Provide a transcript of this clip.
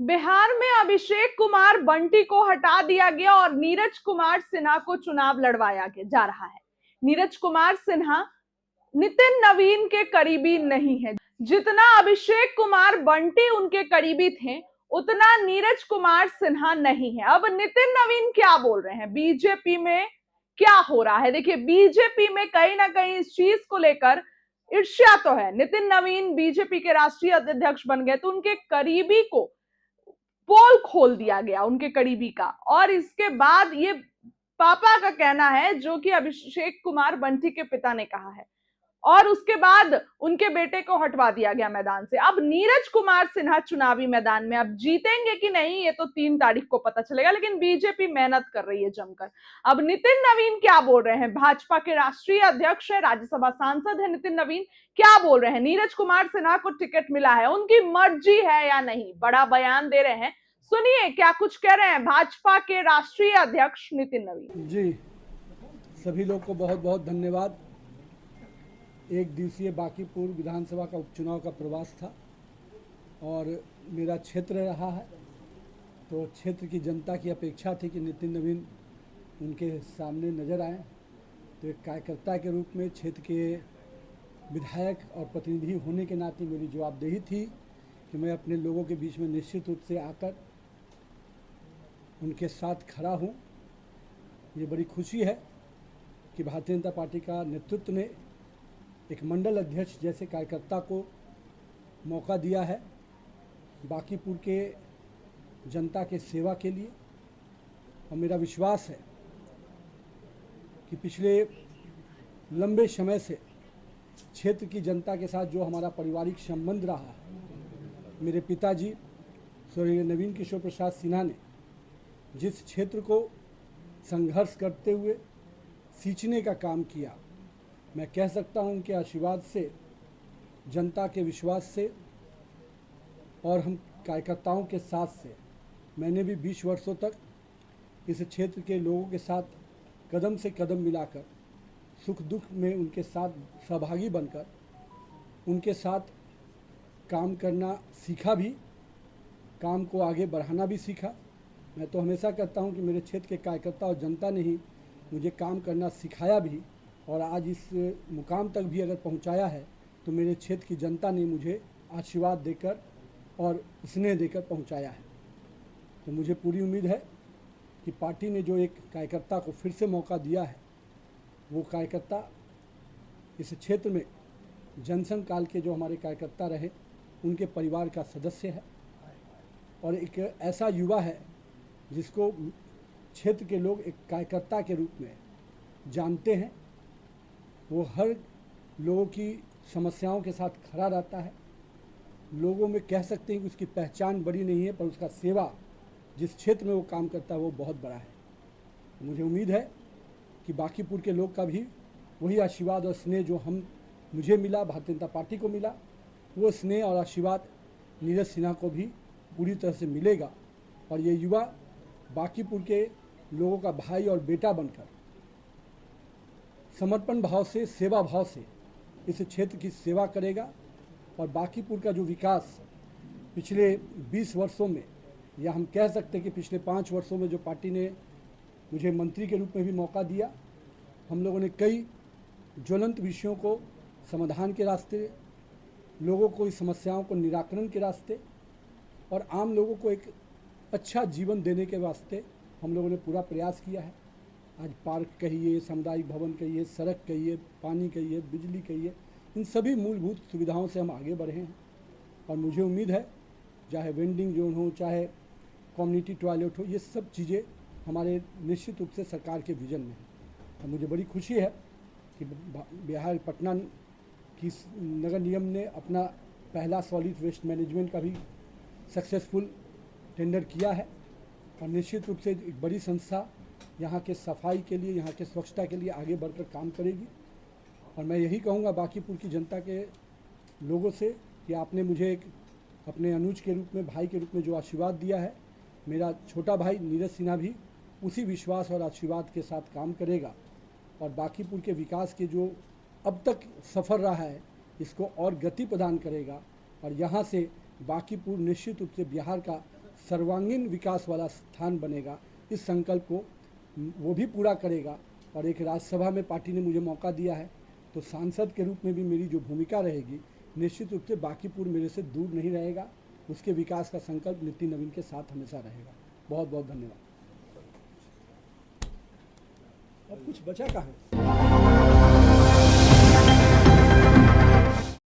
बिहार में अभिषेक कुमार बंटी को हटा दिया गया और नीरज कुमार सिन्हा को चुनाव लड़वाया जा रहा है। नीरज कुमार सिन्हा नितिन नवीन के करीबी नहीं है। जितना अभिषेक कुमार बंटी उनके करीबी थे, उतना नीरज कुमार सिन्हा नहीं है। अब नितिन नवीन क्या बोल रहे हैं, बीजेपी में क्या हो रहा है? देखिए, बीजेपी में कहीं ना कहीं इस चीज को लेकर ईर्ष्या तो है। नितिन नवीन बीजेपी के राष्ट्रीय अध्यक्ष बन गए, तो उनके करीबी को पोल खोल दिया गया, उनके करीबी का। और इसके बाद ये पापा का कहना है, जो कि अभिषेक कुमार बंटी के पिता ने कहा है, और उसके बाद उनके बेटे को हटवा दिया गया मैदान से। अब नीरज कुमार सिन्हा चुनावी मैदान में, अब जीतेंगे कि नहीं ये तो 3 तारीख को पता चलेगा, लेकिन बीजेपी मेहनत कर रही है जमकर। अब नितिन नवीन क्या बोल रहे हैं? भाजपा के राष्ट्रीय अध्यक्ष है, राज्यसभा सांसद है नितिन नवीन, क्या बोल रहे हैं? नीरज कुमार सिन्हा को टिकट मिला है, उनकी मर्जी है या नहीं, बड़ा बयान दे रहे हैं। सुनिए क्या कुछ कह रहे हैं भाजपा के राष्ट्रीय अध्यक्ष नितिन नवीन जी। सभी लोग को बहुत बहुत धन्यवाद। एक दिवसीय बांकीपुर विधानसभा का उपचुनाव का प्रवास था और मेरा क्षेत्र रहा है, तो क्षेत्र की जनता की अपेक्षा थी कि नितिन नवीन उनके सामने नज़र आए। तो एक कार्यकर्ता के रूप में क्षेत्र के विधायक और प्रतिनिधि होने के नाते मेरी जवाबदेही थी कि मैं अपने लोगों के बीच में निश्चित रूप से आकर उनके साथ खड़ा हूँ। ये बड़ी खुशी है कि भारतीय जनता पार्टी का नेतृत्व ने एक मंडल अध्यक्ष जैसे कार्यकर्ता को मौका दिया है बांकीपुर के जनता के सेवा के लिए। और मेरा विश्वास है कि पिछले लंबे समय से क्षेत्र की जनता के साथ जो हमारा पारिवारिक संबंध रहा है, मेरे पिताजी स्वर्गीय नवीन किशोर प्रसाद सिन्हा ने जिस क्षेत्र को संघर्ष करते हुए सींचने का काम किया, मैं कह सकता हूं उनके आशीर्वाद से, जनता के विश्वास से और हम कार्यकर्ताओं के साथ से मैंने भी 20 वर्षों तक इस क्षेत्र के लोगों के साथ कदम से कदम मिलाकर सुख दुख में उनके साथ सहभागी बनकर उनके साथ काम करना सीखा भी, काम को आगे बढ़ाना भी सीखा। मैं तो हमेशा कहता हूं कि मेरे क्षेत्र के कार्यकर्ता और जनता ने ही मुझे काम करना सिखाया भी, और आज इस मुकाम तक भी अगर पहुंचाया है तो मेरे क्षेत्र की जनता ने मुझे आशीर्वाद देकर और स्नेह देकर पहुंचाया है। तो मुझे पूरी उम्मीद है कि पार्टी ने जो एक कार्यकर्ता को फिर से मौका दिया है, वो कार्यकर्ता इस क्षेत्र में जनसंघ काल के जो हमारे कार्यकर्ता रहे उनके परिवार का सदस्य है और एक ऐसा युवा है जिसको क्षेत्र के लोग एक कार्यकर्ता के रूप में जानते हैं। वो हर लोगों की समस्याओं के साथ खड़ा रहता है। लोगों में कह सकते हैं कि उसकी पहचान बड़ी नहीं है, पर उसका सेवा जिस क्षेत्र में वो काम करता है वो बहुत बड़ा है। मुझे उम्मीद है कि बांकीपुर के लोग का भी वही आशीर्वाद और स्नेह जो मुझे मिला, भारतीय जनता पार्टी को मिला, वो स्नेह और आशीर्वाद नीरज सिन्हा को भी पूरी तरह से मिलेगा। और ये युवा बांकीपुर के लोगों का भाई और बेटा बनकर समर्पण भाव से, सेवा भाव से इस क्षेत्र की सेवा करेगा। और बांकीपुर का जो विकास पिछले 20 वर्षों में, या हम कह सकते हैं कि पिछले 5 वर्षों में जो पार्टी ने मुझे मंत्री के रूप में भी मौका दिया, हम लोगों ने कई ज्वलंत विषयों को समाधान के रास्ते, लोगों को इस समस्याओं को निराकरण के रास्ते और आम लोगों को एक अच्छा जीवन देने के वास्ते हम लोगों ने पूरा प्रयास किया है। आज पार्क कहिए, सामुदायिक भवन कहिए, सड़क कहिए, पानी कहिए, बिजली कहिए, इन सभी मूलभूत सुविधाओं से हम आगे बढ़े हैं। और मुझे उम्मीद है चाहे वेंडिंग जोन हो, चाहे कम्युनिटी टॉयलेट हो, ये सब चीज़ें हमारे निश्चित रूप से सरकार के विजन में है। और मुझे बड़ी खुशी है कि बिहार पटना की नगर निगम ने अपना पहला सॉलिड वेस्ट मैनेजमेंट का भी सक्सेसफुल टेंडर किया है। और निश्चित रूप से एक बड़ी संस्था यहाँ के सफाई के लिए, यहाँ के स्वच्छता के लिए आगे बढ़कर काम करेगी। और मैं यही कहूँगा बांकीपुर की जनता के लोगों से कि आपने मुझे एक अपने अनुज के रूप में, भाई के रूप में जो आशीर्वाद दिया है, मेरा छोटा भाई नीरज सिन्हा भी उसी विश्वास और आशीर्वाद के साथ काम करेगा और बांकीपुर के विकास के जो अब तक सफ़र रहा है इसको और गति प्रदान करेगा। और यहाँ से बांकीपुर निश्चित रूप से बिहार का सर्वांगीण विकास वाला स्थान बनेगा, इस संकल्प को वो भी पूरा करेगा। और एक राज्यसभा में पार्टी ने मुझे मौका दिया है, तो सांसद के रूप में भी मेरी जो भूमिका रहेगी, निश्चित रूप से बांकीपुर मेरे से दूर नहीं रहेगा। उसके विकास का संकल्प नितिन नवीन के साथ हमेशा रहेगा। बहुत बहुत धन्यवाद। अब कुछ बचा कहाँ है?